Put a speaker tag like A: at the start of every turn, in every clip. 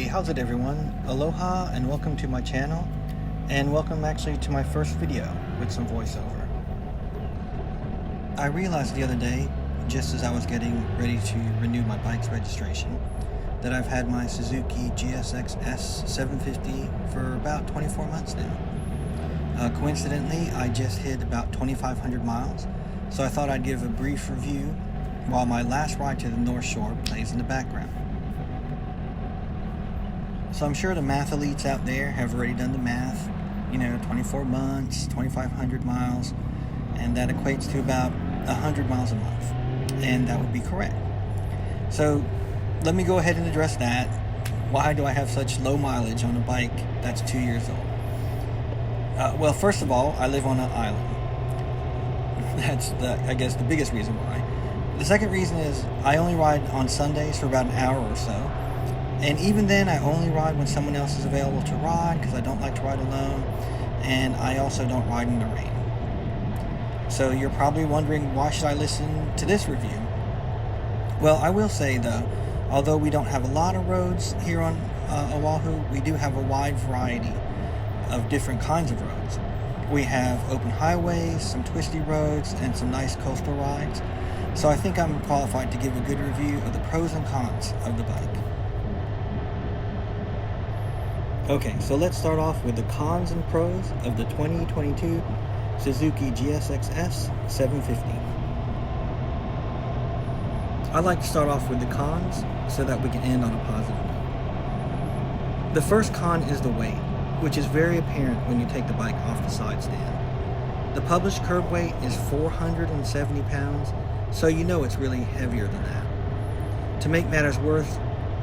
A: how's it everyone? Aloha and welcome to my channel, and welcome actually to my first video with some voiceover. I realized the other day, just as I was getting ready to renew my bike's registration, that I've had my Suzuki GSX-S750 for about 24 months now. Coincidentally, I just hit about 2,500 miles, so I thought I'd give a brief review while my last ride to the North Shore plays in the background. So I'm sure the math elites out there have already done the math, 24 months, 2,500 miles, and that equates to about 100 miles a month, and that would be correct. So let me go ahead and address that. Why do I have such low mileage on a bike that's 2 years old? Well, first of all, I live on an island. That's, I guess, the biggest reason why. The second reason is I only ride on Sundays for about an hour or so. And even then, I only ride when someone else is available to ride because I don't like to ride alone. And I also don't ride in the rain. So you're probably wondering, why should I listen to this review? Well, I will say though, although we don't have a lot of roads here on Oahu, we do have a wide variety of different kinds of roads. We have open highways, some twisty roads, and some nice coastal rides. So I think I'm qualified to give a good review of the pros and cons of the bike. Okay, so let's start off with the cons and pros of the 2022 Suzuki GSX-S750. I'd like to start off with the cons so that we can end on a positive note. The first con is the weight, which is very apparent when you take the bike off the side stand. The published curb weight is 470 pounds, so you know it's really heavier than that. To make matters worse,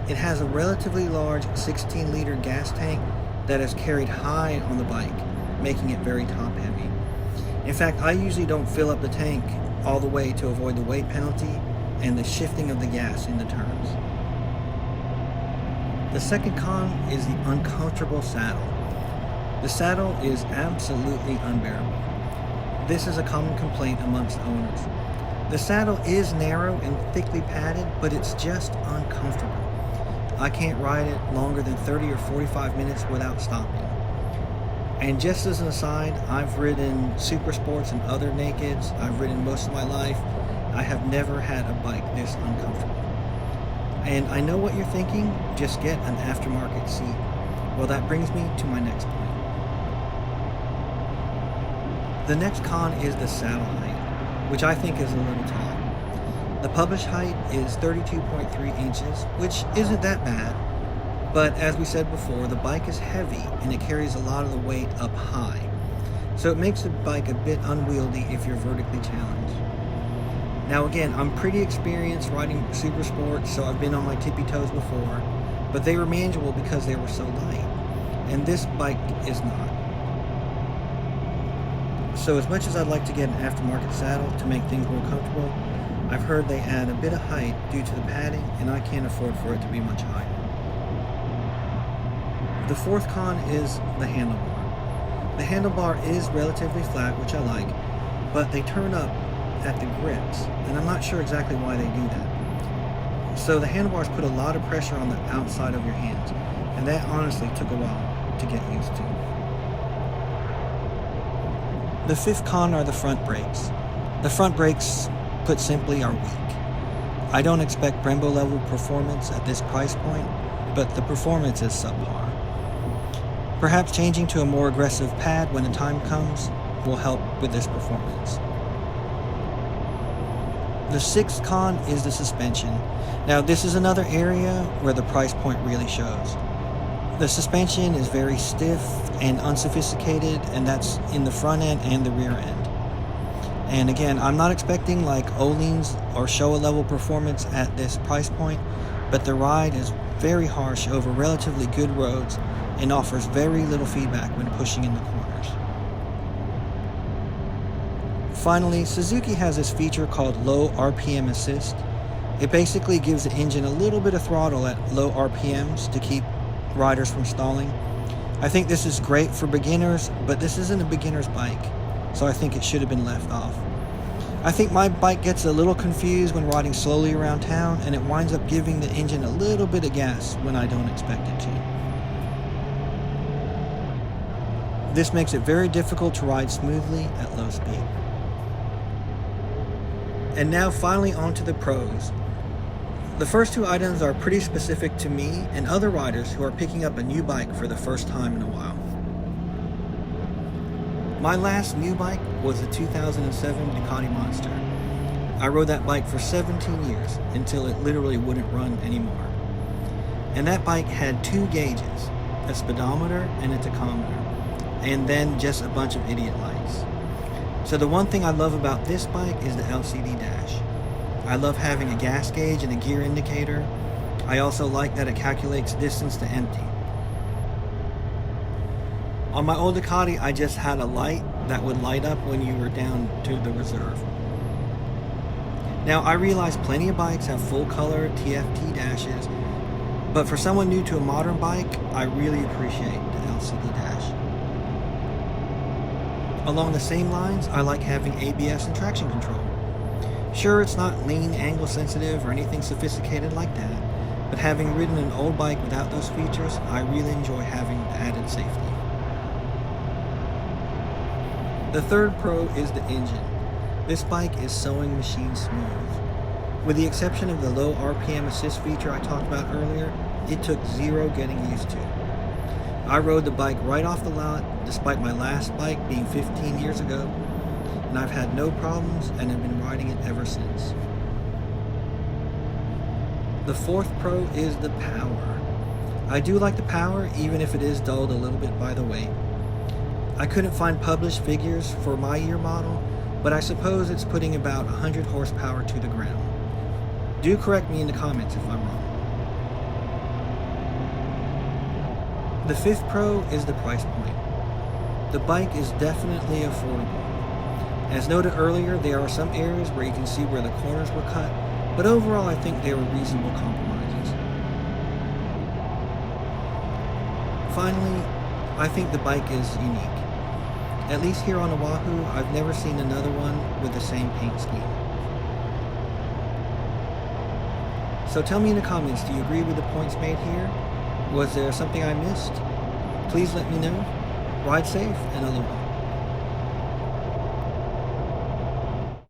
A: it has a relatively large 16-liter gas tank that is carried high on the bike, making it very top-heavy. In fact, I usually don't fill up the tank all the way to avoid the weight penalty and the shifting of the gas in the turns. The second con is the uncomfortable saddle. The saddle is absolutely unbearable. This is a common complaint amongst owners. The saddle is narrow and thickly padded, but it's just uncomfortable. I can't ride it longer than 30 or 45 minutes without stopping. And just as an aside, I've ridden super sports and other nakeds. I've ridden most of my life. I have never had a bike this uncomfortable. And I know what you're thinking, just get an aftermarket seat. Well, that brings me to my next point. The next con is the saddle height, which I think is a little tall. The published height is 32.3 inches, which isn't that bad, but as we said before, the bike is heavy and it carries a lot of the weight up high. So it makes the bike a bit unwieldy if you're vertically challenged. Now again, I'm pretty experienced riding super sports, so I've been on my tippy toes before, but they were manageable because they were so light, and this bike is not. So as much as I'd like to get an aftermarket saddle to make things more comfortable, I've heard they add a bit of height due to the padding, and I can't afford for it to be much higher. The fourth con is the handlebar. The handlebar is relatively flat, which I like, but they turn up at the grips, and I'm not sure exactly why they do that. So the handlebars put a lot of pressure on the outside of your hands, and that honestly took a while to get used to. The fifth con are the front brakes. The front brakes, put simply, are weak. I don't expect Brembo level performance at this price point, but the performance is subpar. Perhaps changing to a more aggressive pad when the time comes will help with this performance. The sixth con is the suspension. Now this is another area where the price point really shows. The suspension is very stiff and unsophisticated, and that's in the front end and the rear end. And again, I'm not expecting like Öhlins or Showa level performance at this price point, but the ride is very harsh over relatively good roads and offers very little feedback when pushing in the corners. Finally, Suzuki has this feature called low RPM assist. It basically gives the engine a little bit of throttle at low RPMs to keep riders from stalling. I think this is great for beginners, but this isn't a beginner's bike, so I think it should have been left off. I think my bike gets a little confused when riding slowly around town, and it winds up giving the engine a little bit of gas when I don't expect it to. This makes it very difficult to ride smoothly at low speed. And now finally on to the pros. The first two items are pretty specific to me and other riders who are picking up a new bike for the first time in a while. My last new bike was a 2007 Ducati Monster. I rode that bike for 17 years until it literally wouldn't run anymore. And that bike had two gauges, a speedometer and a tachometer, and then just a bunch of idiot lights. So the one thing I love about this bike is the LCD dash. I love having a gas gauge and a gear indicator. I also like that it calculates distance to empty. On my old Ducati, I just had a light that would light up when you were down to the reserve. Now, I realize plenty of bikes have full color TFT dashes, but for someone new to a modern bike, I really appreciate the LCD dash. Along the same lines, I like having ABS and traction control. Sure, it's not lean, angle sensitive, or anything sophisticated like that, but having ridden an old bike without those features, I really enjoy having the added safety. The third pro is the engine. This bike is sewing machine smooth. With the exception of the low RPM assist feature I talked about earlier, it took zero getting used to. I rode the bike right off the lot, despite my last bike being 15 years ago, and I've had no problems and have been riding it ever since. The fourth pro is the power. I do like the power, even if it is dulled a little bit by the weight. I couldn't find published figures for my year model, but I suppose it's putting about 100 horsepower to the ground. Do correct me in the comments if I'm wrong. The fifth pro is the price point. The bike is definitely affordable. As noted earlier, there are some areas where you can see where the corners were cut, but overall I think they were reasonable compromises. Finally, I think the bike is unique. At least here on Oahu, I've never seen another one with the same paint scheme. So tell me in the comments, do you agree with the points made here? Was there something I missed? Please let me know. Ride safe and aloha.